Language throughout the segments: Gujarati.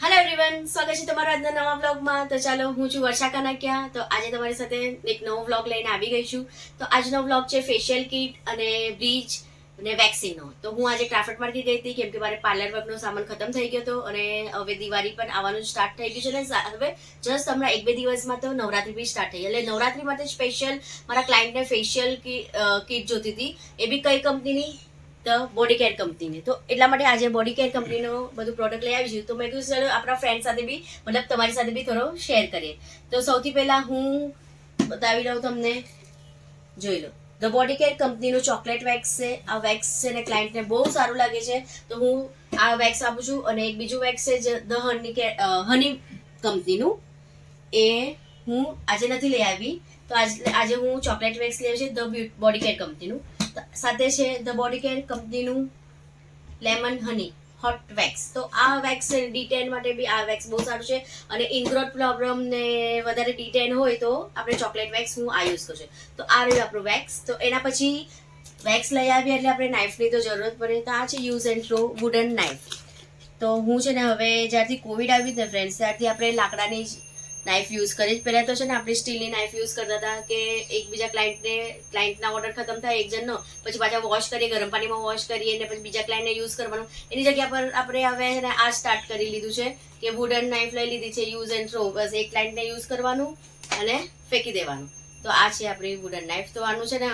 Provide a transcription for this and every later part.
હેલો એવરીવન, સ્વાગત છે તમારા આજના નવા વ્લોગમાં. તો ચાલો, હું છું વર્ષા કનકિયા. તો આજે તમારી સાથે એક નવો વ્લોગ લઈને આવી ગઈ છું. તો આજનો વ્લોગ છે ફેશિયલ કિટ અને બ્લીચ અને વેક્સિનનો. તો હું આજે ક્રાફ્ટ માર્કેટ ગઈ હતી કેમ કે મારે પાર્લર વર્કનો સામાન ખતમ થઈ ગયો હતો અને હવે દિવાળી પણ આવવાનું સ્ટાર્ટ થઈ ગયું છે ને હવે જસ્ટ હમણાં 1-2 દિવસમાં તો નવરાત્રી બી સ્ટાર્ટ થઈ. એટલે નવરાત્રી માટે સ્પેશિયલ મારા ક્લાયન્ટને ફેશિયલ કિટ જોતી હતી. એ બી કઈ કંપનીની? ધ બોડી કેર કંપનીની. તો એટલા માટે આજે બોડી કેર કંપનીનો બધું પ્રોડક્ટ લઈ આવી છું. તો મેં કીધું ચાલો આપણા ફ્રેન્ડ સાથે બી મતલબ તમારી સાથે બી થોડો શેર કરીએ. તો સૌથી પહેલા હું બતાવી દઉં તમને, જોઈ લો. ધ બોડી કેર કંપનીનું ચોકલેટ વેક્સ છે. આ વેક્સ છે ને ક્લાયન્ટને બહુ સારું લાગે છે, તો હું આ વેક્સ આપું છું. અને એક બીજું વેક્સ છે ધ હની કંપનીનું. એ હું આજે નથી લઈ આવી, તો આજે હું ચોકલેટ વેક્સ લઈ આવી છે ધ બોડી કેર કંપનીનું. સાથે છે ધ બોડી કેર કંપનીનું લેમન હની હોટ વેક્સ. તો આ વેક્સ ડી10 માટે બી આ વેક્સ બહુ સારું છે. અને ઇનગ્રોથ પ્રોબ્લેમ ને વધારે ડી10 હોય તો આપણે ચોકલેટ વેક્સ હું આ યુઝ કરું છું. તો આ રહ્યું આપણું વેક્સ. તો એના પછી વેક્સ લઈ આવીએ એટલે આપણે નાઇફની તો જરૂરત પડે. તો આ છે use and throw wooden knife. તો હું છે ને હવે જ્યારથી કોવિડ આવ્યું ને ફ્રેન્ડ્સ, ત્યારથી આપણે લાકડાની જ નાઇફ યુઝ કરી. પહેલાં તો છે ને આપણે સ્ટીલની નાઇફ યુઝ કરતા હતા કે એકબીજા ક્લાયન્ટના ઓર્ડર ખતમ થાય એક જણનો, પછી પાછા વોશ કરીએ, ગરમ પાણીમાં વોશ કરીએ અને પછી બીજા ક્લાયન્ટને યુઝ કરવાનું. એની જગ્યા પર આપણે હવે આ સ્ટાર્ટ કરી લીધું છે કે વુડન નાઇફ લઈ લીધી છે, યુઝ એન્ડ થ્રો. બસ એક ક્લાયન્ટને યુઝ કરવાનું અને ફેંકી દેવાનું. તો આ છે આપણી વુડન નાઇફ. તો આનું છે ને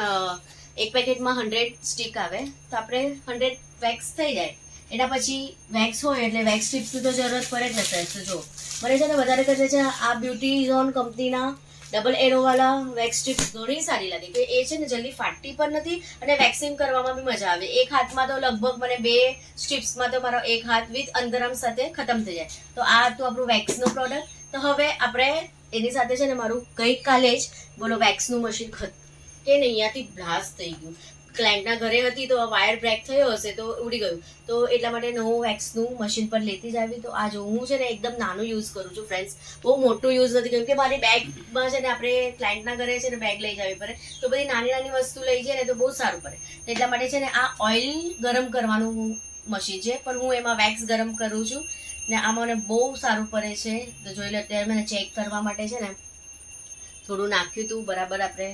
એક પેકેટમાં 100 સ્ટીક આવે, તો આપણે 100 વેક્સ થઈ જાય. એના પછી વેક્સ હોય એટલે વેક્સ સ્ટ્રીપ્સની તો જરૂરત પડે જ નથી. તો જો મને છે ને વધારે કરે છે આ બ્યુટી ઝોન કંપનીના ડબલ એરોવાળા વેક્સ સ્ટ્રીપ્સ ઘણી સારી લાગે કે એ છે ને જલ્દી ફાટતી પણ નથી અને વેક્સિંગ કરવામાં બી મજા આવે. એક હાથમાં તો લગભગ મને 2 સ્ટ્રીપ્સમાં તો મારો એક હાથ વિથ અંદરમ સાથે ખતમ થઈ જાય. તો આ હતું આપણું વેક્સનું પ્રોડક્ટ. તો હવે આપણે એની સાથે છે ને મારું ગઈકાલે જ બોલો વેક્સનું મશીન કે ને અહીંયાથી બ્લાસ્ટ થઈ ગયું. ક્લાયન્ટના ઘરે હતી તો વાયર બ્રેક થયો હશે તો ઉડી ગયું. તો એટલા માટે નવું વેક્સનું મશીન પર લેતી જ આવી. તો આ જો હું છે ને એકદમ નાનું યુઝ કરું છું ફ્રેન્ડ્સ, બહુ મોટું યુઝ નથી કેમ કે મારી બેગમાં છે ને આપણે ક્લાયન્ટના ઘરે છે ને બેગ લઈ જવી પડે, તો બધી નાની નાની વસ્તુ લઈ જાય ને તો બહુ સારું પડે. એટલા માટે છે ને આ ઓઇલ ગરમ કરવાનું મશીન છે, પણ હું એમાં વેક્સ ગરમ કરું છું ને આ મને બહુ સારું પડે છે. તો જોઈ લો, અત્યારે મને ચેક કરવા માટે છે ને થોડું નાખ્યું હતું, બરાબર આપણે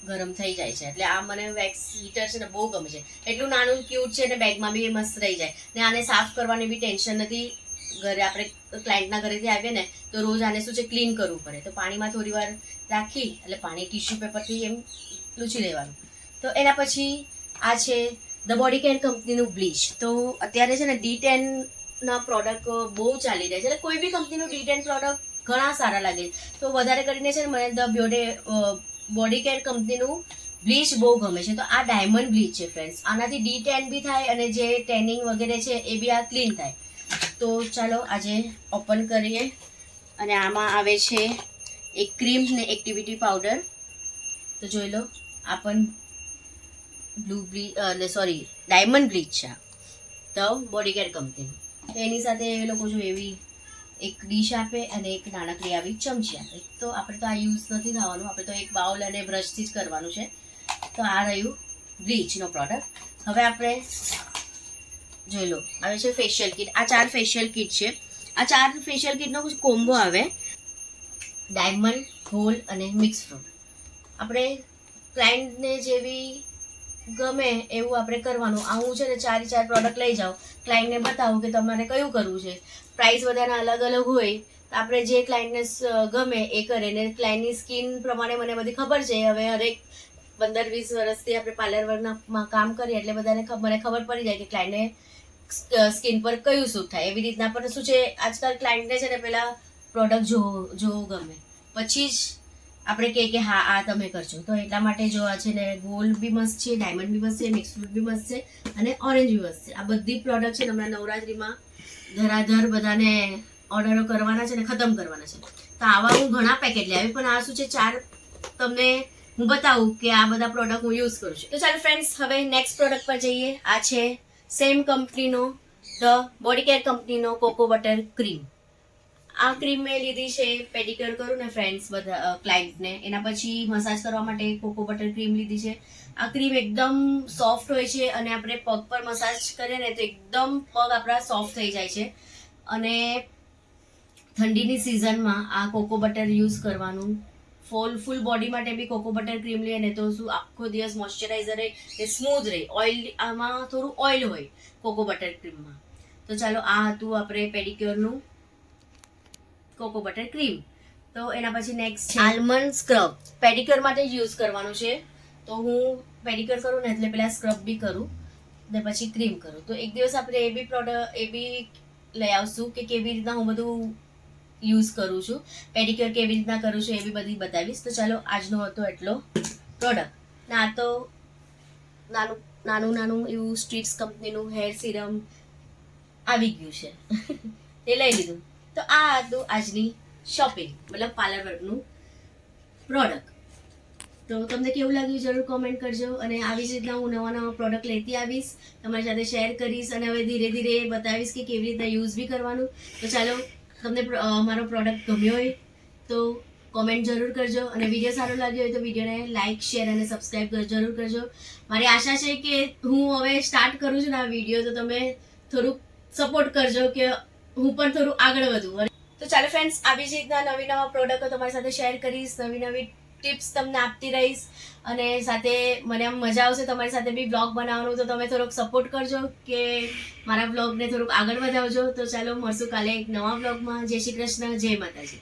ગરમ થઈ જાય છે. એટલે આ મને વેક્સ હીટર છે ને બહુ ગમે છે. એટલું નાનું ક્યુટ છે ને બેગમાં બી મસ્ત રહી જાય ને આને સાફ કરવાની બી ટેન્શન નથી. ઘરે આપણે ક્લાયન્ટના ઘરેથી આવીએ ને તો રોજ આને શું છે ક્લીન કરવું પડે. તો પાણીમાં થોડી વાર રાખી એટલે પાણી ટીશ્યુ પેપરથી એમ લૂછી લેવાનું. તો એના પછી આ છે ધ બોડી કેર કંપનીનું બ્લીચ. તો અત્યારે છે ને ડી10ના પ્રોડક્ટ બહુ ચાલી રહ્યા છે. એટલે કોઈ બી કંપનીનું ડી10 પ્રોડક્ટ ઘણા સારા લાગે. તો વધારે કરીને છે ને મને ધ બોડી કેર કંપનીનું બ્લીચ બહુ ગમે છે. તો આ ડાયમંડ બ્લીચ છે ફ્રેન્ડ્સ. આનાથી ડી10 બી થાય અને જે ટેનિંગ વગેરે છે એ બી આ ક્લીન થાય. તો ચાલો આજે ઓપન કરીએ. અને આમાં આવે છે એક ક્રીમ ને એક્ટિવિટી પાવડર. તો જોઈ લો, આ પણ ડાયમંડ બ્લીચ છે ધ બોડી કેર કંપની. તો એની સાથે એ લોકો જો એવી એક ડીશ આપે અને એક નાનકડી આવી ચમચી આપે. તો આપણે તો આ યુઝ નથી થવાનું, આપણે તો એક બાઉલ અને બ્રશથી જ કરવાનું છે. તો આ રહ્યું બ્લીચનો પ્રોડક્ટ. હવે આપણે જોઈ લો, આવે છે ફેશિયલ કિટ. આ 4 ફેશિયલ કિટ છે. આ 4 ફેશિયલ કિટનો કોમ્બો આવે, ડાયમંડ, હોલ અને મિક્સ ફ્રૂટ. આપણે ક્લાયન્ટને જેવી ગમે એવું આપણે કરવાનું. આ હું છે ને 4 પ્રોડક્ટ લઈ જાઉં, ક્લાયન્ટને બતાવું કે તમારે કયું કરવું છે. પ્રાઇસ બધાના અલગ અલગ હોય, તો આપણે જે ક્લાયન્ટને ગમે એ કરે. ને ક્લાયન્ટની સ્કિન પ્રમાણે મને બધી ખબર છે. હવે હરેક 15-20 વર્ષથી આપણે પાર્લર વર્કમાં કામ કરીએ એટલે બધાને મને ખબર પડી જાય કે ક્લાયન્ટને સ્કિન પર કયું સૂટ થાય. એવી રીતના પણ શું છે, આજકાલ ક્લાયન્ટને છે ને પહેલાં પ્રોડક્ટ જોવું ગમે, પછી જ આપણે કહીએ કે હા આ તમે કરજો. તો એટલા માટે જો આ છે ને ગોલ્ડ બી મસ્ત છે, ડાયમંડ બી મસ્ત છે, મિક્સ ફ્રૂટ બી મસ્ત છે અને ઓરેન્જ બી મસ્ત છે. આ બધી પ્રોડક્ટ છે ને હમણાં નવરાત્રીમાં ધરાધર બધાને ઓર્ડરો કરવાના છે ને ખતમ કરવાના છે. તો આવા હું ઘણા પેકેટ લઈ આવી, પણ આ શું છે 4 તમને હું બતાવું કે આ બધા પ્રોડક્ટ હું યુઝ કરું છું. તો ચાલો ફ્રેન્ડ્સ, હવે નેક્સ્ટ પ્રોડક્ટ પર જઈએ. આ છે સેમ કંપનીનો ધ બોડી કેર કંપનીનો કોકો બટર ક્રીમ. આ ક્રીમ મેં લીધી છે પેડિક્યોર કરું ને ફ્રેન્ડ્સ બધા ક્લાયન્ટને, એના પછી મસાજ કરવા માટે કોકો બટર ક્રીમ લીધી છે. આ ક્રીમ એકદમ સોફ્ટ હોય છે અને આપણે પગ પર મસાજ કરીએ ને તો એકદમ પગ આપણા સોફ્ટ થઈ જાય છે. અને ઠંડીની સિઝનમાં આ કોકો બટર યુઝ કરવાનું. ફૂલ બોડી માટે બી કોકો બટર ક્રીમ લઈએ ને તો શું આખો દિવસ મોઇશ્ચરાઇઝર રહે એ સ્મૂધ રહે. ઓઇલ આમાં થોડું ઓઇલ હોય કોકો બટર ક્રીમમાં. તો ચાલો આ હતું આપણે પેડિક્યોરનું કોકો બટર ક્રીમ. તો એના પછી નેક્સ્ટ છે આલમંડ સ્ક્રબ. પેડિક્યોર માટે જ યુઝ કરવાનું છે. તો હું પેડિક્યોર કરું ને એટલે પહેલાં સ્ક્રબ બી કરું ને પછી ક્રીમ કરું. તો એક દિવસ આપણે એ બી લઈ આવશું કે કેવી રીતના હું બધું યુઝ કરું છું, પેડિક્યોર કેવી રીતના કરું છું એ બી બધી બતાવીશ. તો ચાલો આજનો હતો એટલો પ્રોડક્ટ. ના તો નાનું એવું સ્ટ્રીટ્સ કંપનીનું હેર સિરમ આવી ગયું છે તે લઈ લીધું. તો આ હતું આજની શોપિંગ, મતલબ પાર્લર વર્કનું પ્રોડક્ટ. તો તમને કેવું લાગ્યું જરૂર કોમેન્ટ કરજો. અને આવી જ રીતના હું નવા પ્રોડક્ટ લેતી આવીશ, તમારી સાથે શેર કરીશ અને હવે ધીરે ધીરે બતાવીશ કે કેવી રીતના યુઝ બી કરવાનું. તો ચાલો તમને મારો પ્રોડક્ટ ગમ્યો હોય તો કોમેન્ટ જરૂર કરજો અને વિડીયો સારો લાગ્યો હોય તો વિડીયોને લાઇક શેર અને સબસ્ક્રાઈબ જરૂર કરજો. મારી આશા છે કે હું હવે સ્ટાર્ટ કરું છું ને આ વિડીયો, તો તમે થોડુંક સપોર્ટ કરજો કે હું પણ થોડું આગળ વધું. તો ચાલો ફ્રેન્ડ્સ, આવી જ રીતના નવા પ્રોડક્ટો તમારી સાથે શેર કરીશ, નવી ટિપ્સ તમને આપતી રહીશ અને સાથે મને આમ મજા આવશે તમારી સાથે બી બ્લોગ બનાવવાનું. તો તમે થોડોક સપોર્ટ કરજો કે મારા બ્લોગને થોડુંક આગળ વધાવજો. તો ચાલો મળશું કાલે એક નવા બ્લોગમાં. જય શ્રી કૃષ્ણ, જય માતાજી.